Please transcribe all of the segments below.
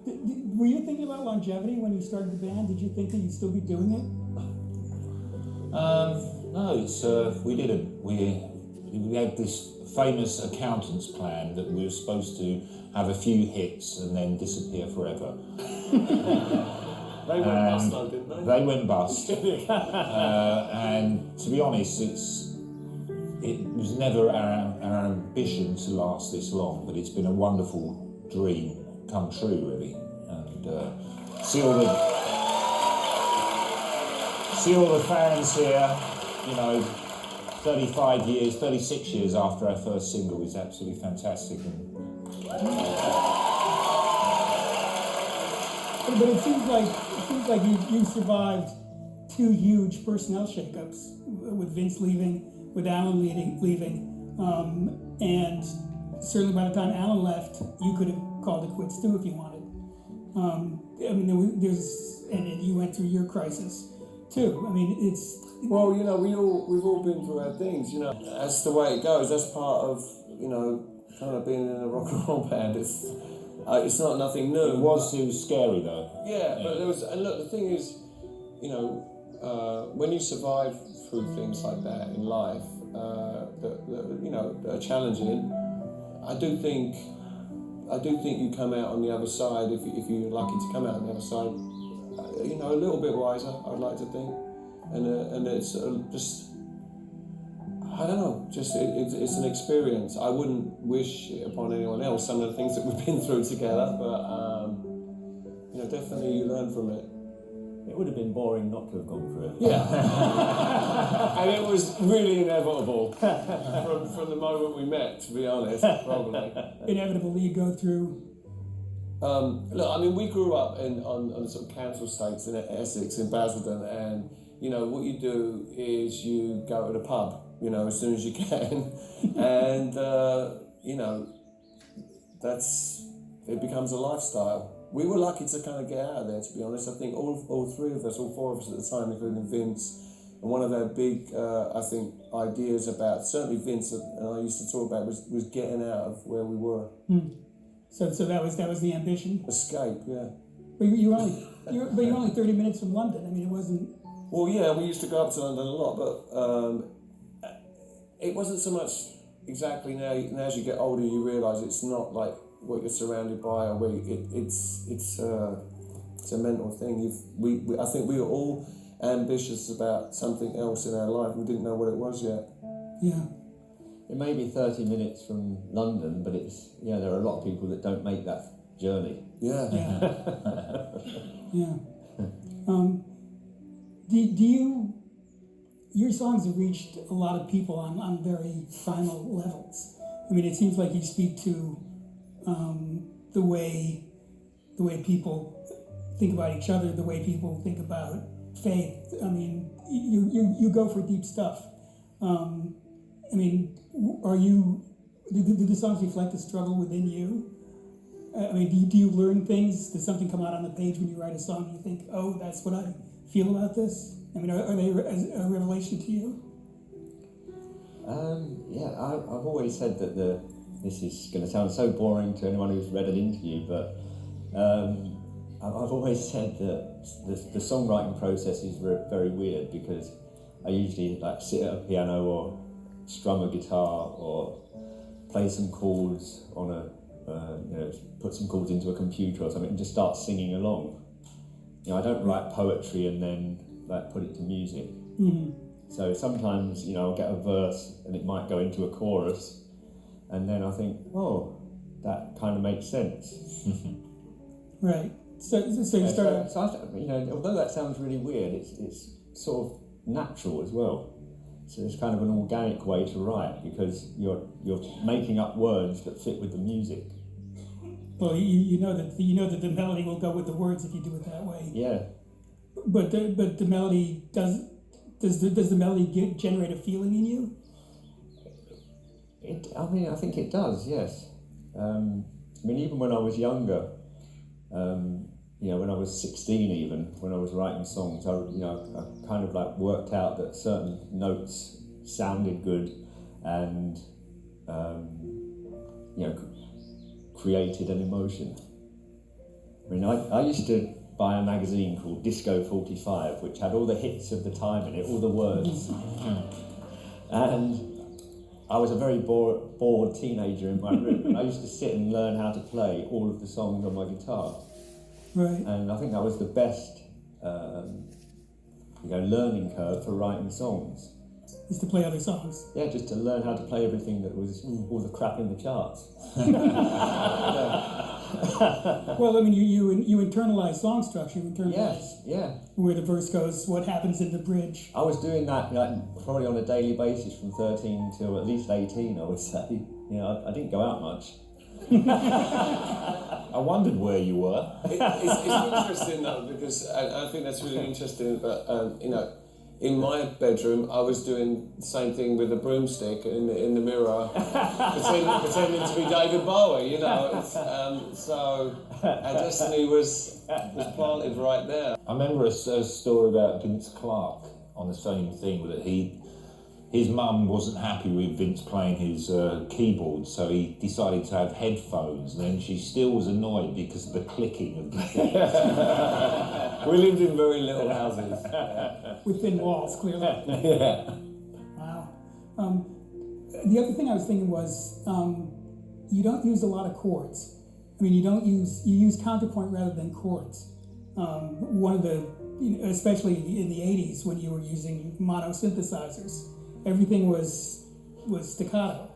Were you thinking about longevity when you started the band? Did you think that you'd still be doing it? No, we didn't. We had this famous accountant's plan that we were supposed to have a few hits and then disappear forever. They went bust though, didn't they? They went bust. And to be honest, it was never our ambition to last this long, but it's been a wonderful dream come true, really. And see all the fans here, 36 years after our first single is absolutely fantastic. But it seems like you survived two huge personnel shakeups, with Vince leaving, with Alan leaving, and certainly by the time Alan left, you could have called it quits too if you wanted. And you went through your crisis too. I mean, it's. Well, we've all been through our things. That's the way it goes. That's part of kind of being in a rock and roll band. It's not nothing new. It was scary though. Yeah, but there was. And look, the thing is, when you survive through things like that in life, that are challenging, I do think you come out on the other side, if you're lucky to come out on the other side, a little bit wiser, I'd like to think, and it's just, I don't know, just it's an experience. I wouldn't wish it upon anyone else, some of the things that we've been through together, but definitely you learn from it. It would have been boring not to have gone through it. Yeah. And it was really inevitable from the moment we met, to be honest, probably. Inevitably you go through. Look, I mean, we grew up on sort of council estates in Essex, in Basildon, and, what you do is you go to the pub, as soon as you can, and, it becomes a lifestyle. We were lucky to kind of get out of there, to be honest. I think all four of us at the time, including Vince, and one of our big, ideas about, certainly Vince and I used to talk about, was getting out of where we were. So that was the ambition. Escape, yeah. But you're only 30 minutes from London. I mean, it wasn't. Well, yeah, we used to go up to London a lot, but it wasn't so much exactly now. As you get older, you realise it's not like what you're surrounded by, or it's a mental thing. I think we were all ambitious about something else in our life. We didn't know what it was yet. Yeah. It may be 30 minutes from London, but there are a lot of people that don't make that journey. Yeah. Yeah. Your songs have reached a lot of people on very primal levels. I mean, it seems like you speak to the way people think about each other, the way people think about faith. I mean, you go for deep stuff. Do the songs reflect a struggle within you? I mean, do you learn things? Does something come out on the page when you write a song and you think, oh, that's what I feel about this? I mean, are they a revelation to you? I've always said that this is going to sound so boring to anyone who's read an interview, but I've always said that the songwriting process is very weird, because I usually sit at a piano or strum a guitar or play some chords on put some chords into a computer or something and just start singing along. I don't write poetry and then put it to music. Mm-hmm. So sometimes I'll get a verse and it might go into a chorus, and then I think, oh, that kind of makes sense. Right. So you start. Although that sounds really weird, it's sort of natural as well. So it's kind of an organic way to write, because you're making up words that fit with the music. Well, you know that the melody will go with the words if you do it that way. Yeah. But the melody does the melody generate a feeling in you? I think it does. Yes. Even when I was younger, when I was 16, even when I was writing songs, I kind of worked out that certain notes sounded good, and created an emotion. I mean, I used to buy a magazine called Disco 45, which had all the hits of the time in it, all the words. And I was a very bored teenager in my room. I used to sit and learn how to play all of the songs on my guitar. Right. And I think that was the best learning curve for writing songs. Is to play other songs. Yeah, just to learn how to play everything that was all the crap in the charts. Well, I mean, you internalize song structure. You internalize Yes, yeah. where the verse goes, what happens in the bridge. I was doing that probably on a daily basis from 13 till at least 18, I would say. You know, I didn't go out much. I wondered where you were. It's interesting though, because I think that's really interesting. But in my bedroom, I was doing the same thing with a broomstick in the mirror, pretending to be David Bowie. You know, so our destiny was planted right there. I remember a story about Vince Clarke on the same thing, that his mum wasn't happy with Vince playing his keyboard, so he decided to have headphones, and then she still was annoyed because of the clicking of the keys. We lived in very little houses. With thin walls, clearly. Yeah. Wow. The other thing I was thinking was, you don't use a lot of chords. I mean, you use counterpoint rather than chords. One of the, especially in the 80s when you were using mono synthesizers, everything was staccato.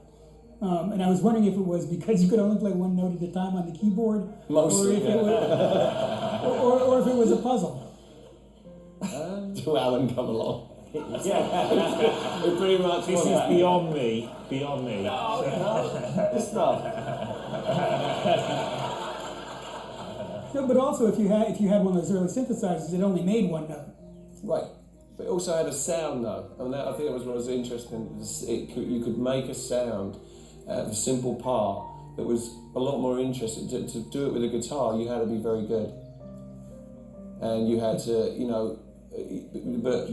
And I was wondering if it was because you could only play one note at a time on the keyboard, Mostly, or if it was, or if it was a puzzle. Till Alan come along. Yeah, It pretty much this was is that. beyond me. No, it's not. No, but also if you had one of those early synthesizers, it only made one note. Right, but it also had a sound though, and I think that was what was interesting. You could make a sound out of a simple part that was a lot more interesting. To do it with a guitar, you had to be very good, and you had to, But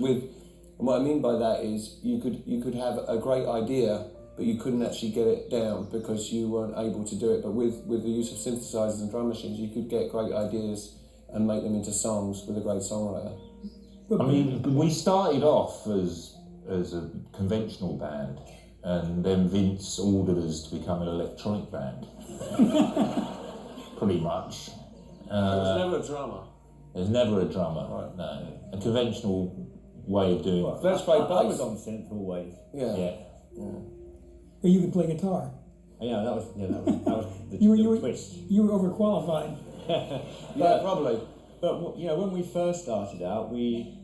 what I mean by that is you could have a great idea, but you couldn't actually get it down because you weren't able to do it. But with the use of synthesizers and drum machines, you could get great ideas and make them into songs with a great songwriter. I mean, we started off as a conventional band, and then Vince ordered us to become an electronic band. Pretty much. There was never a drummer. There's never a drummer, Right. no. A conventional way of doing it. Let's play I was bass. on synth always. Yeah. But you could play guitar. Yeah, that was the You were twist. You were overqualified. Yeah, probably. But when we first started out, we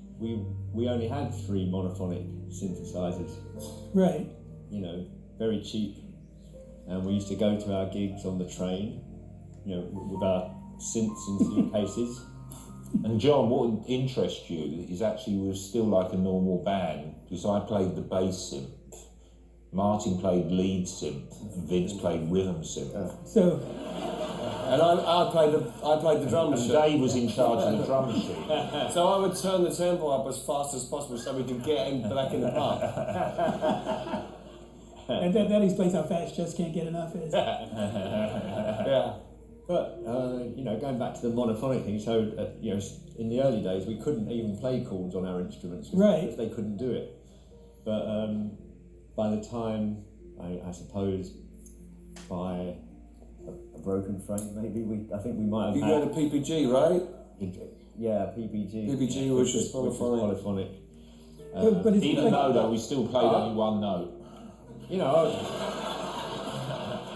only had 3 monophonic synthesizers. Right. Very cheap, and we used to go to our gigs on the train, with our synths in suitcases. And John, what would interest you is actually we were still like a normal band, because I played the bass synth, Martin played lead synth, and Vince played rhythm synth. So And I played the drum And machine. Dave was in charge of the drum machine. So I would turn the tempo up as fast as possible so we could get him back in the pub. that explains how fast Just Can't Get Enough is. Yeah. But going back to the monophonic thing, so in the early days we couldn't even play chords on our instruments because Right. they couldn't do it. But by the time I suppose by a broken frame, maybe I think we might have You had go to PPG, right? PPG. PPG, which was polyphonic. But it's Even though we still played only one note.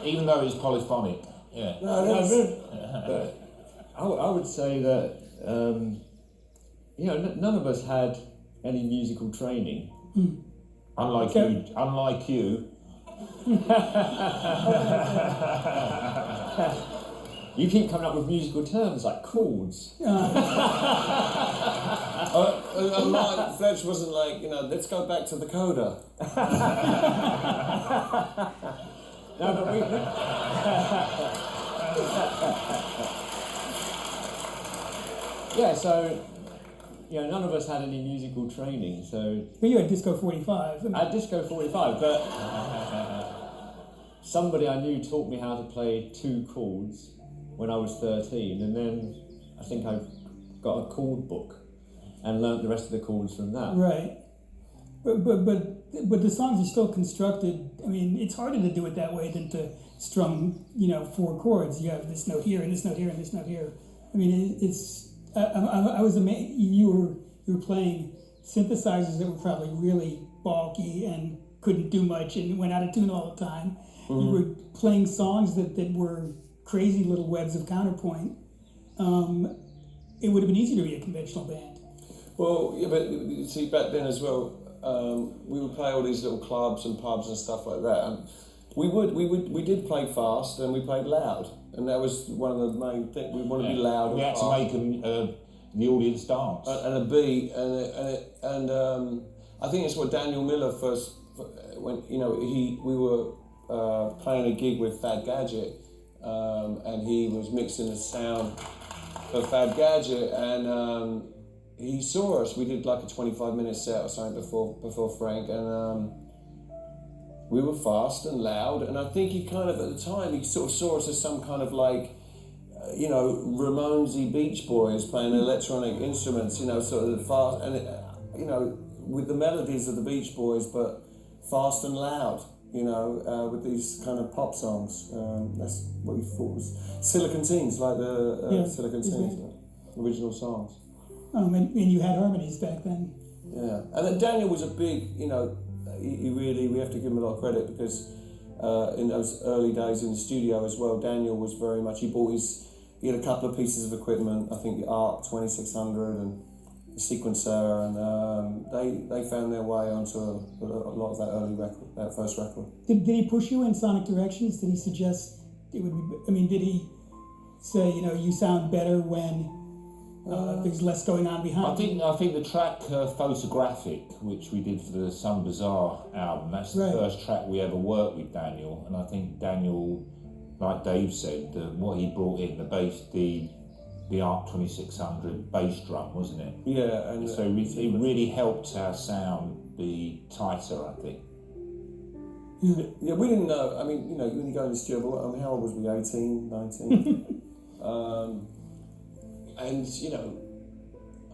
Even though it's polyphonic. Yeah. I would say that none of us had any musical training. Unlike you. You keep coming up with musical terms like chords. Mike Fletch wasn't like, let's go back to the coda. No, but we. Yeah, so none of us had any musical training, so But you had Disco 45. at Disco 45, but somebody I knew taught me how to play 2 chords when I was 13, and then I think I got a chord book and learnt the rest of the chords from that. Right. But the songs are still constructed. I mean, it's harder to do it that way than to strum, 4 chords. You have this note here and this note here and this note here. I mean, it's. I was amazed. You were playing synthesizers that were probably really bulky and couldn't do much and went out of tune all the time. Mm-hmm. You were playing songs that were crazy little webs of counterpoint. It would have been easy to be a conventional band. Well, yeah, but you see, back then as well, we would play all these little clubs and pubs and stuff like that. And we did play fast and we played loud, and that was one of the main things. We wanted to be loud. And we had fast. to make the audience dance and a beat, and I think it's what Daniel Miller first when we were playing a gig with Fad Gadget, and he was mixing the sound for Fad Gadget, and he saw us. We did like a 25-minute set or something before Frank, and we were fast and loud. And I think he kind of, at the time, he sort of saw us as some kind of like, Ramonesy Beach Boys playing electronic instruments, sort of fast, and with the melodies of the Beach Boys, but fast and loud, with these kind of pop songs. That's what he thought was Silicon Teens, like the Silicon Teens, original songs. And you had harmonies back then. Yeah, and then Daniel was a big, he really, we have to give him a lot of credit because in those early days in the studio as well, Daniel was very much, he had a couple of pieces of equipment, I think the ARC 2600 and the sequencer, and they found their way onto a lot of that early record, that first record. Did he push you in sonic directions? Did he suggest it would be, did he say, you sound better when there's less going on behind you? I think the track Photographic, which we did for the Some Bizarre album, that's the first track we ever worked with Daniel, and I think Daniel, like Dave said, what he brought in, the bass, the ARC 2600 bass drum, wasn't it? Yeah, and so it really helped our sound be tighter, I think. Yeah, we didn't know. I mean, when you go in the studio, how old was we? 18, 19? And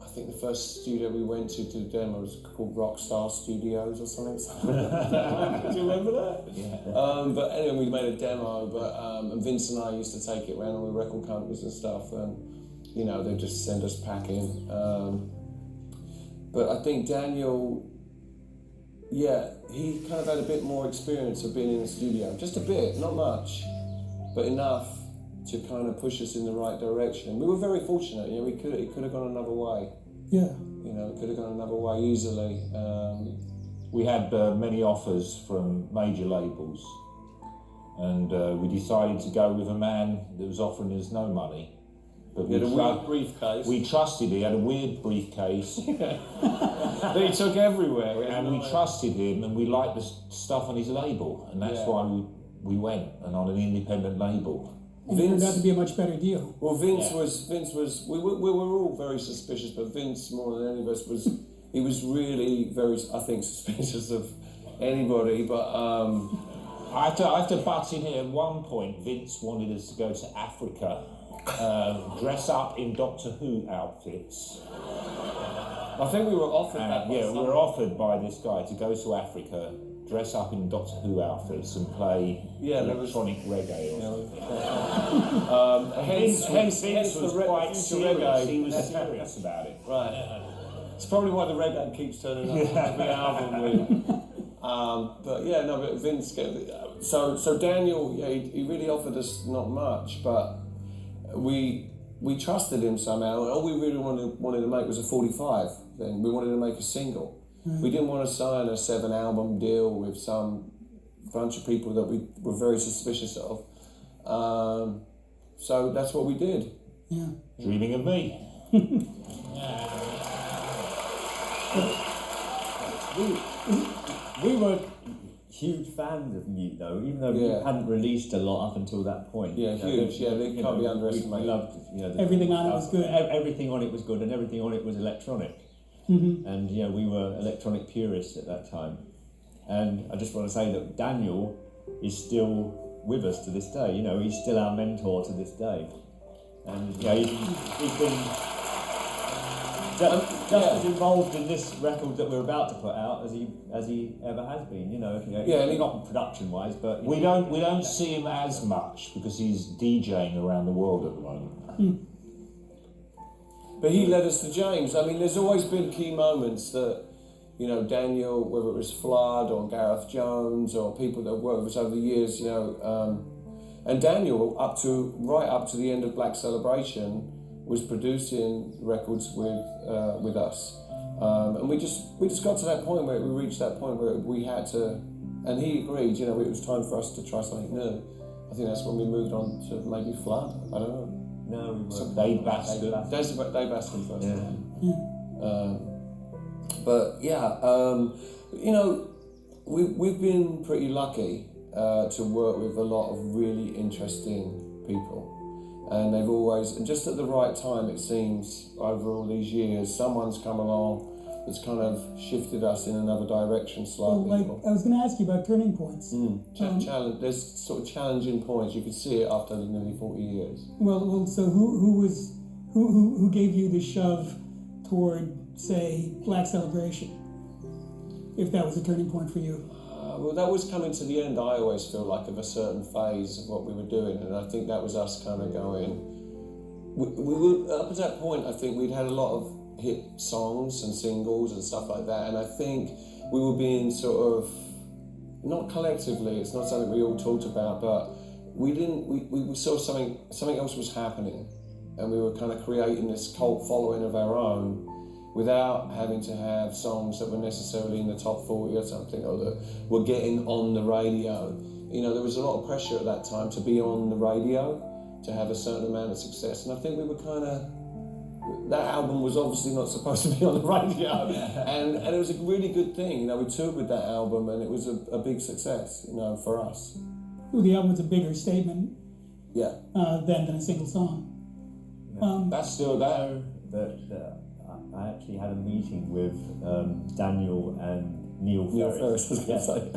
I think the first studio we went to do demo was called Rockstar Studios or something. Do you remember that? Yeah. But anyway, we made a demo. And Vince and I used to take it around all the record companies and stuff, and they'd just send us packing. But I think Daniel, he kind of had a bit more experience of being in the studio, just a bit, not much, but enough to kind of push us in the right direction. We were very fortunate, it could have gone another way. Yeah. It could have gone another way easily. We had many offers from major labels, and we decided to go with a man that was offering us no money. But he had a weird briefcase. We trusted, he had a weird briefcase. That he took everywhere. And we trusted him, and we liked the stuff on his label, and that's why we went, and on an independent label. It turned out to be a much better deal. Well, Vince was. We were all very suspicious, but Vince, more than any of us, he was really very, I think, suspicious of anybody. But I have to butt in here. At one point, Vince wanted us to go to Africa, dress up in Doctor Who outfits. I think we were offered that. We were offered by this guy to go to Africa, dress up in Doctor Who outfits and play electronic reggae or something. Hence was quite serious. He was serious about it. Right. It's probably why the reggae keeps turning up every album. But Vince. So Daniel, he really offered us not much, but we trusted him somehow. All we really wanted to make was a 45. Then we wanted to make a single. We didn't want to sign a 7-album deal with some bunch of people that we were very suspicious of. So that's what we did. Yeah. Dreaming of me. We were huge fans of Mute, though, even though we hadn't released a lot up until that point. Yeah, huge. They can't be underestimated. We loved, everything on it was good. Everything on it was good, and everything on it was electronic. Mm-hmm. And we were electronic purists at that time. And I just want to say that Daniel is still with us to this day. You know, he's still our mentor to this day, and you know, he's been just as involved in this record that we're about to put out as he ever has been. You know, not production wise, but we don't see him as much because he's DJing around the world at the moment. But he led us to James. I mean, there's always been key moments that, you know, Daniel, whether it was Flood or Gareth Jones or people that have worked with us over the years, you know, and Daniel, right up to the end of Black Celebration, was producing records with us, and we just got to that point where we reached that point where we had to, and he agreed. You know, it was time for us to try something new. I think that's when we moved on to maybe Flood. I don't know. No, we were Dave Baskin. Dave Baskin first. Yeah. But yeah, you know, we've been pretty lucky to work with a lot of really interesting people. And they've always, just at the right time, it seems, over all these years, someone's come along that's kind of shifted us in another direction slightly. Well, like, I was going to ask you about turning points. There's sort of challenging points. You could see it after nearly 40 years. Well, so who gave you the shove toward, say, Black Celebration? If that was a turning point for you. Well, that was coming to the end, I always feel like, of a certain phase of what we were doing, and I think that was us kind of going. We were, up at that point, I think we'd had a lot of hit songs and singles and stuff like that, and I think we were being sort of, not collectively, it's not something we all talked about, but we saw something else was happening, and we were kind of creating this cult following of our own, without having to have songs that were necessarily in the top 40 or something, or that were getting on the radio. You know, there was a lot of pressure at that time to be on the radio, to have a certain amount of success, and I think we were kind of, that album was obviously not supposed to be on the radio, and it was a really good thing. You know, we toured with that album, and it was a big success, you know, for us. Well, the album was a bigger statement than a single song. That's still there. I actually had a meeting with Daniel and Neil Ferris. I was going to say.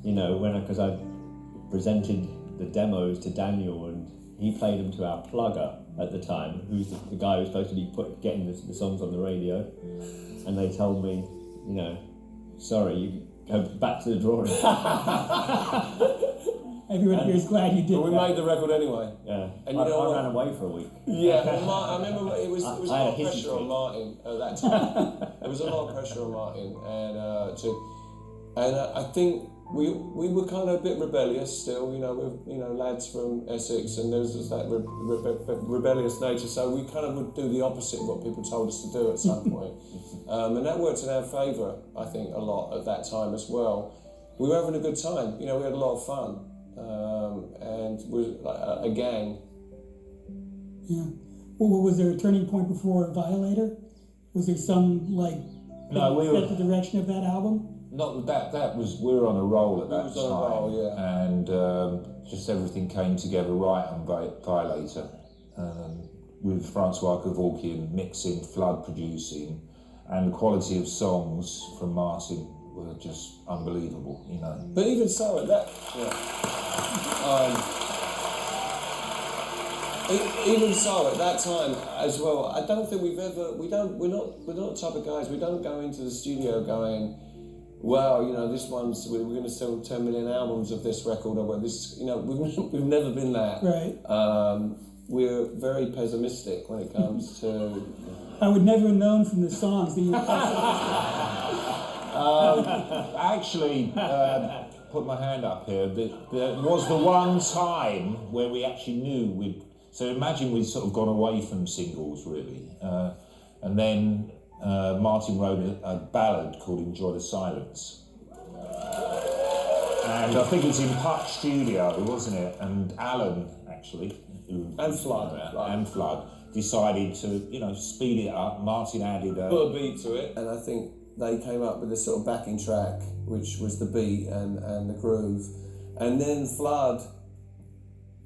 You know, because I presented the demos to Daniel, and he played them to our plugger at the time, who's the guy who's supposed to be getting the songs on the radio. And they told me, you know, sorry, you go back to the drawing board. Everyone here is glad you did. But we made the record anyway. Yeah, and I ran away for a week. Yeah, I remember it was a lot of pressure streak on Martin at that time. There was a lot of pressure on Martin, and I think we were kind of a bit rebellious still. You know, we're lads from Essex, and there was just that rebellious nature. So we kind of would do the opposite of what people told us to do at some point, and that worked in our favour. I think a lot at that time as well. We were having a good time. You know, we had a lot of fun. And was a gang. Yeah. Well, was there a turning point before Violator? Was there some set the direction of that album? Not that was, we were on a roll at that time. On a roll, yeah. And just everything came together right on Violator, with Francois Kevorkian mixing, Flood producing, and the quality of songs from Martin were just unbelievable, you know. But even so, at that, even so, at that time as well, I don't think we're not the type of guys. We don't go into the studio going, well, you know, we're going to sell 10 million albums of this record, or this, you know, we've never been that. Right. We're very pessimistic when it comes to. I would never have known from the songs that you were Actually, put my hand up here. There was the one time where we actually knew so imagine we'd sort of gone away from singles, really. And then Martin wrote a ballad called Enjoy the Silence. And I think it was in Puck Studio, wasn't it? And Alan, actually. And Flood decided to, you know, speed it up. Martin added put a beat to it. And I think they came up with this sort of backing track, which was the beat and the groove. And then Flood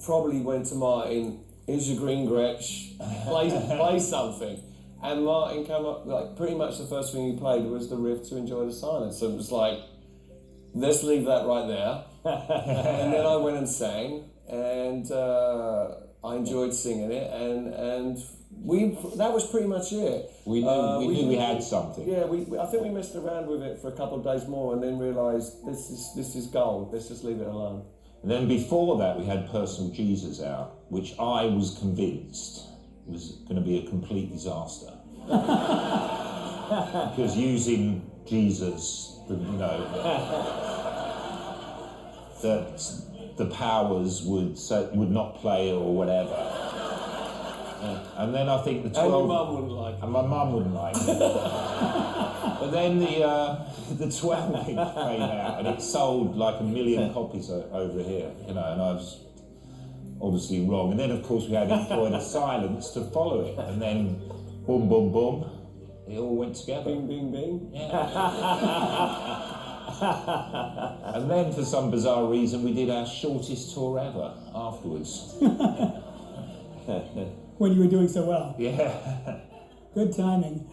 probably went to Martin, here's your green Gretsch, play something. And Martin came up, like, pretty much the first thing he played was the riff to Enjoy the Silence. So it was like, let's leave that right there. And then I went and sang, and I enjoyed singing it, and that was pretty much it. We knew we had something. Yeah, I think we messed around with it for a couple of days more, and then realised this is gold. Let's just leave it alone. And then before that, we had Personal Jesus out, which I was convinced was going to be a complete disaster. Because using Jesus, that the powers would not play or whatever. And then I think the 12... And your mum wouldn't like it. And my mum wouldn't like it. But then the 12 came out, and it sold like 1 million copies over here, and I was obviously wrong. And then, of course, we had Enjoy the Silence to follow it, and then boom, boom, boom, it all went together. Bing, bing, bing. Yeah. And then, for some bizarre reason, we did our shortest tour ever afterwards. When you were doing so well. Yeah. Good timing.